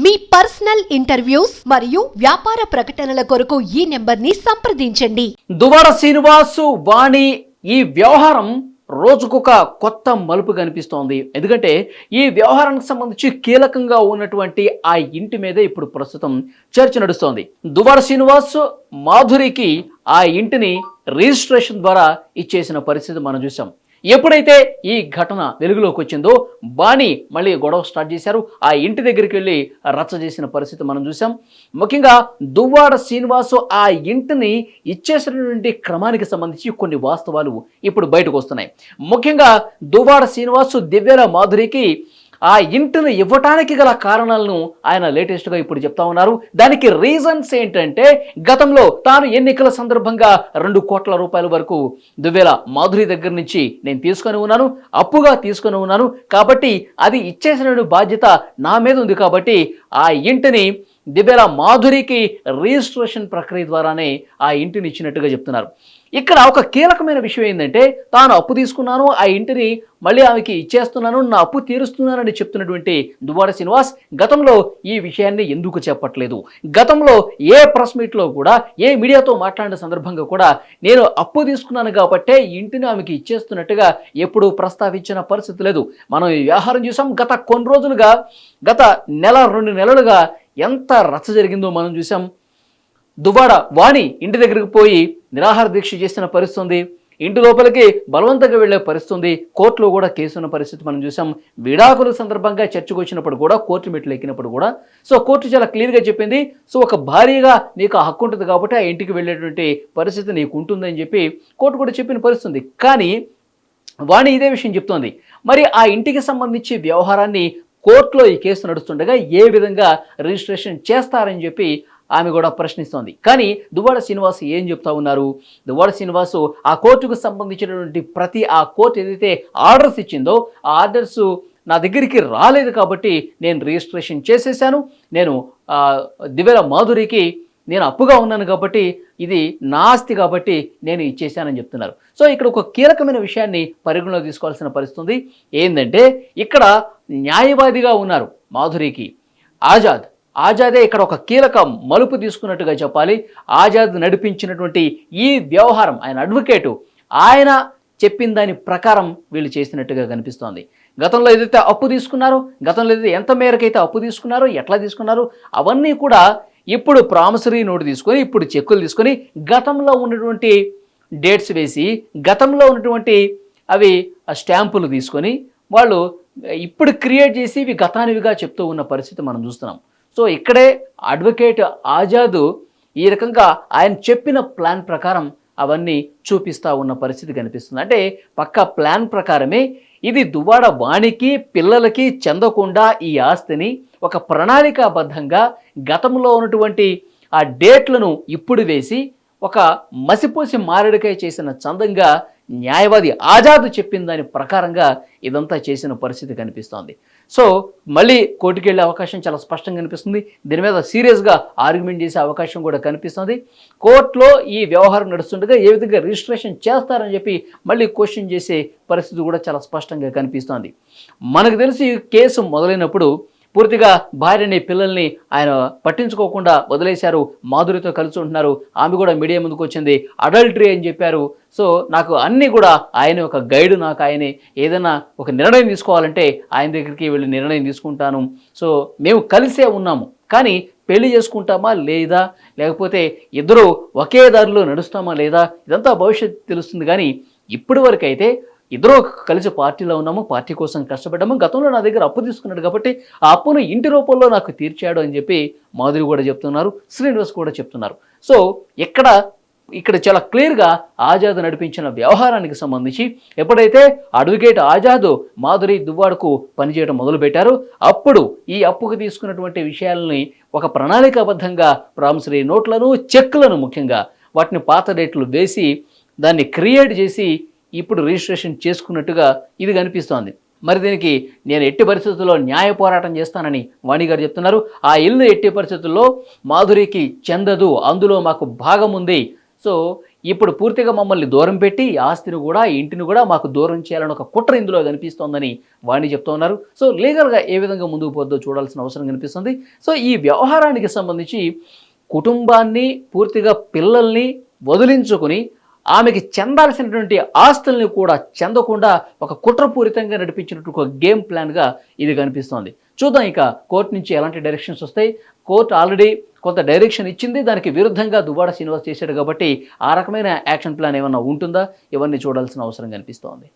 మీ personal interviews మరియు వ్యాపార ప్రకటనల కొరకు ఈ నెంబర్ని సంప్రదించండి. దువ్వాడ శ్రీనివాసు వాణి ఈ వ్యవహారం రోజుకొక కొత్త మలుపు కనిపిస్తోంది. ఎందుకంటే ఈ వ్యవహారానికి సంబంధించి కీలకంగా ఉన్నటువంటి ఆ ఇంటి మీదే ఇప్పుడు ప్రస్తుతం చర్చ నడుస్తోంది. దువ్వాడ శ్రీనివాస్ మాధురికి ఆ ఇంటిని రిజిస్ట్రేషన్ ద్వారా ఇచ్చేసిన పరిస్థితి మనం చూసాం. ఎప్పుడైతే ఈ ఘటన వెలుగులోకి వచ్చిందో బాణి మళ్ళీ గొడవ స్టార్ట్ చేశారు. ఆ ఇంటి దగ్గరికి వెళ్ళి రచ్చ చేసిన పరిస్థితి మనం చూసాం. ముఖ్యంగా దువ్వాడ శ్రీనివాసు ఆ ఇంటిని ఇచ్చేసినటువంటి క్రమానికి సంబంధించి కొన్ని వాస్తవాలు ఇప్పుడు బయటకు వస్తున్నాయి. ముఖ్యంగా దువ్వాడ శ్రీనివాసు దివ్యల మాధురికి ఆ ఇంటిని ఇవ్వటానికి గల కారణాలను ఆయన లేటెస్ట్గా ఇప్పుడు చెప్తా ఉన్నారు. దానికి రీజన్స్ ఏంటంటే, గతంలో తాను ఎన్నికల సందర్భంగా 2 కోట్ల రూపాయల వరకు దువ్వేల మాధురి దగ్గర నుంచి నేను తీసుకొని ఉన్నాను, అప్పుగా తీసుకొని ఉన్నాను, కాబట్టి అది ఇచ్చేసిన బాధ్యత నా మీద ఉంది. కాబట్టి ఆ ఇంటిని దివ్వేల మాధురికి రిజిస్ట్రేషన్ ప్రక్రియ ద్వారానే ఆ ఇంటిని ఇచ్చినట్టుగా చెప్తున్నారు. ఇక్కడ ఒక కీలకమైన విషయం ఏంటంటే, తాను అప్పు తీసుకున్నాను, ఆ ఇంటిని మళ్ళీ ఆమెకి ఇచ్చేస్తున్నాను, నా అప్పు తీరుస్తున్నానని చెప్తున్నటువంటి దువ్వాడ శ్రీనివాస్ గతంలో ఈ విషయాన్ని ఎందుకు చెప్పట్లేదు? గతంలో ఏ ప్రెస్ మీట్లో కూడా, ఏ మీడియాతో మాట్లాడిన సందర్భంగా కూడా నేను అప్పు తీసుకున్నాను కాబట్టే ఇంటిని ఆమెకి ఇచ్చేస్తున్నట్టుగా ఎప్పుడూ ప్రస్తావించిన పరిస్థితి లేదు. మనం ఈ వ్యవహారం చూసాం. గత కొన్ని రోజులుగా, గత నెల 2 నెలలుగా ఎంత రచ్చ జరిగిందో మనం చూసాం. దువ్వాడ వాణి ఇంటి దగ్గరికి పోయి నిరాహార దీక్ష చేసిన పరిస్థితి ఉంది. ఇంటి లోపలికి బలవంతంగా వెళ్లే పరిస్థితి ఉంది. కోర్టులో కూడా కేసు ఉన్న పరిస్థితి మనం చూసాం. విడాకుల సందర్భంగా చర్చకు వచ్చినప్పుడు కూడా, కోర్టు మెట్లు ఎక్కినప్పుడు కూడా కోర్టు చాలా క్లియర్గా చెప్పింది. ఒక భార్యగా నీకు ఆ హక్కు ఉంటుంది కాబట్టి ఆ ఇంటికి వెళ్ళేటువంటి పరిస్థితి నీకు ఉంటుందని చెప్పి కోర్టు కూడా చెప్పిన పరిస్థితి ఉంది. కానీ వాణి ఇదే విషయం చెప్తోంది. మరి ఆ ఇంటికి సంబంధించి వ్యవహారాన్ని కోర్టులో ఈ కేసు నడుస్తుండగా ఏ విధంగా రిజిస్ట్రేషన్ చేస్తారని చెప్పి ఆమె కూడా ప్రశ్నిస్తోంది. కానీ దువ్వాడ శ్రీనివాస్ ఏం చెప్తా ఉన్నారు? దువ్వాడ శ్రీనివాసు ఆ కోర్టుకు సంబంధించినటువంటి ఆ కోర్టు ఏదైతే ఆర్డర్స్ ఇచ్చిందో ఆ ఆర్డర్స్ నా దగ్గరికి రాలేదు కాబట్టి నేను రిజిస్ట్రేషన్ చేసేసాను, నేను దివ్యల మాధురికి నేను అప్పుగా ఉన్నాను కాబట్టి ఇది నా ఆస్తి కాబట్టి నేను ఇచ్చేసానని చెప్తున్నారు. ఇక్కడ ఒక కీలకమైన విషయాన్ని పరిగణలో తీసుకోవాల్సిన పరిస్థితి ఏంటంటే, ఇక్కడ న్యాయవాదిగా ఉన్నారు మాధురికి ఆజాదే ఇక్కడ ఒక కీలక మలుపు తీసుకున్నట్టుగా చెప్పాలి. ఆజాద్ నడిపించినటువంటి ఈ వ్యవహారం, ఆయన అడ్వకేటు, ఆయన చెప్పిన దాని ప్రకారం వీళ్ళు చేసినట్టుగా కనిపిస్తోంది. గతంలో ఏదైతే అప్పు తీసుకున్నారో, గతంలో ఏదైతే ఎంత మేరకైతే అప్పు తీసుకున్నారో, ఎట్లా తీసుకున్నారో అవన్నీ కూడా ఇప్పుడు ప్రామిసరీ నోటు తీసుకొని, ఇప్పుడు చెక్కులు తీసుకొని, గతంలో ఉన్నటువంటి డేట్స్ వేసి, గతంలో ఉన్నటువంటి అవి స్టాంపులు తీసుకొని వాళ్ళు ఇప్పుడు క్రియేట్ చేసి ఇవి గతానివిగా చెప్తూ ఉన్న పరిస్థితి మనం చూస్తున్నాం. ఇక్కడే అడ్వకేట్ ఆజాద్ ఈ రకంగా ఆయన చెప్పిన ప్లాన్ ప్రకారం అవన్నీ చూపిస్తూ ఉన్న పరిస్థితి కనిపిస్తుంది. అంటే పక్క ప్లాన్ ప్రకారమే ఇది దువ్వాడ వాణికి పిల్లలకి చెందకుండా ఈ ఆస్తిని ఒక ప్రణాళికాబద్ధంగా గతంలో ఉన్నటువంటి ఆ డేట్లను ఇప్పుడు వేసి ఒక మసిపూసి మారేడుకాయ చేసిన చందంగా న్యాయవాది ఆజాద్ చెప్పిన దాని ప్రకారంగా ఇదంతా చేసిన పరిస్థితి కనిపిస్తోంది. మళ్ళీ కోర్టుకు వెళ్ళే అవకాశం చాలా స్పష్టంగా కనిపిస్తుంది. దీని మీద సీరియస్గా ఆర్గ్యుమెంట్ చేసే అవకాశం కూడా కనిపిస్తుంది. కోర్టులో ఈ వ్యవహారం నడుస్తుండగా ఏ విధంగా రిజిస్ట్రేషన్ చేస్తారని చెప్పి మళ్ళీ క్వశ్చన్ చేసే పరిస్థితి కూడా చాలా స్పష్టంగా కనిపిస్తోంది. మనకు తెలిసి కేసు మొదలైనప్పుడు పూర్తిగా భార్యని పిల్లల్ని ఆయన పట్టించుకోకుండా వదిలేశారు. మాధురితో కలిసి ఉంటున్నారు. ఆమె కూడా మీడియా ముందుకు వచ్చింది, అడల్టరీ అని చెప్పారు. నాకు అన్నీ కూడా ఆయన ఒక గైడ్, నాకు ఆయనే ఏదైనా ఒక నిర్ణయం తీసుకోవాలంటే ఆయన దగ్గరికి వెళ్ళి నిర్ణయం తీసుకుంటాను. మేము కలిసే ఉన్నాము, కానీ పెళ్లి చేసుకుంటామా లేదా, లేకపోతే ఇద్దరు ఒకే దారిలో నడుస్తామా లేదా, ఇదంతా భవిష్యత్తు తెలుస్తుంది. కానీ ఇప్పటి వరకు అయితే ఇద్దరు కలిసి పార్టీలో ఉన్నాము, పార్టీ కోసం కష్టపడ్డాము, గతంలో నా దగ్గర అప్పు తీసుకున్నాడు కాబట్టి ఆ అప్పును ఇంటి రూపంలో నాకు తీర్చాడు అని చెప్పి మాధురి కూడా చెప్తున్నారు, శ్రీనివాస్ కూడా చెప్తున్నారు. ఇక్కడ చాలా క్లియర్గా ఆజాద్ నడిపించిన వ్యవహారానికి సంబంధించి ఎప్పుడైతే అడ్వకేట్ ఆజాద్ మాధురి దువ్వాడకు పనిచేయడం మొదలుపెట్టారో అప్పుడు ఈ అప్పుకు తీసుకున్నటువంటి విషయాలని ఒక ప్రణాళికాబద్ధంగా ప్రామిసరీ నోట్లను, చెక్కులను, ముఖ్యంగా వాటిని పాత డేట్లు వేసి దాన్ని క్రియేట్ చేసి ఇప్పుడు రిజిస్ట్రేషన్ చేసుకున్నట్టుగా ఇది కనిపిస్తోంది. మరి దీనికి నేను ఎట్టి పరిస్థితుల్లో న్యాయ పోరాటం చేస్తానని వాణి గారు చెప్తున్నారు. ఆ ఇల్లు ఎట్టి పరిస్థితుల్లో మాధురికి చెందదు, అందులో మాకు భాగం ఉంది. ఇప్పుడు పూర్తిగా మమ్మల్ని దూరం పెట్టి ఈ ఆస్తిని కూడా ఈ ఇంటిని కూడా మాకు దూరం చేయాలని ఒక కుట్ర ఇందులో కనిపిస్తోందని వాణి చెప్తూ ఉన్నారు. సో లీగల్గా ఏ విధంగా ముందుకు పోద్దో చూడాల్సిన అవసరం కనిపిస్తుంది. సో ఈ వ్యవహారానికి సంబంధించి కుటుంబాన్ని పూర్తిగా పిల్లల్ని వదిలించుకుని ఆమెకి చెందాల్సినటువంటి ఆస్తుల్ని కూడా చెందకుండా ఒక కుట్రపూరితంగా నడిపించినట్టు ఒక గేమ్ ప్లాన్గా ఇది కనిపిస్తోంది. చూద్దాం ఇక కోర్టు నుంచి ఎలాంటి డైరెక్షన్స్ వస్తాయి. కోర్టు ఆల్రెడీ కొంత డైరెక్షన్ ఇచ్చింది, దానికి విరుద్ధంగా దువ్వాడ శ్రీనివాస్ చేశాడు కాబట్టి ఆ రకమైన యాక్షన్ ప్లాన్ ఏమన్నా ఉంటుందా, ఇవన్నీ చూడాల్సిన అవసరం కనిపిస్తోంది.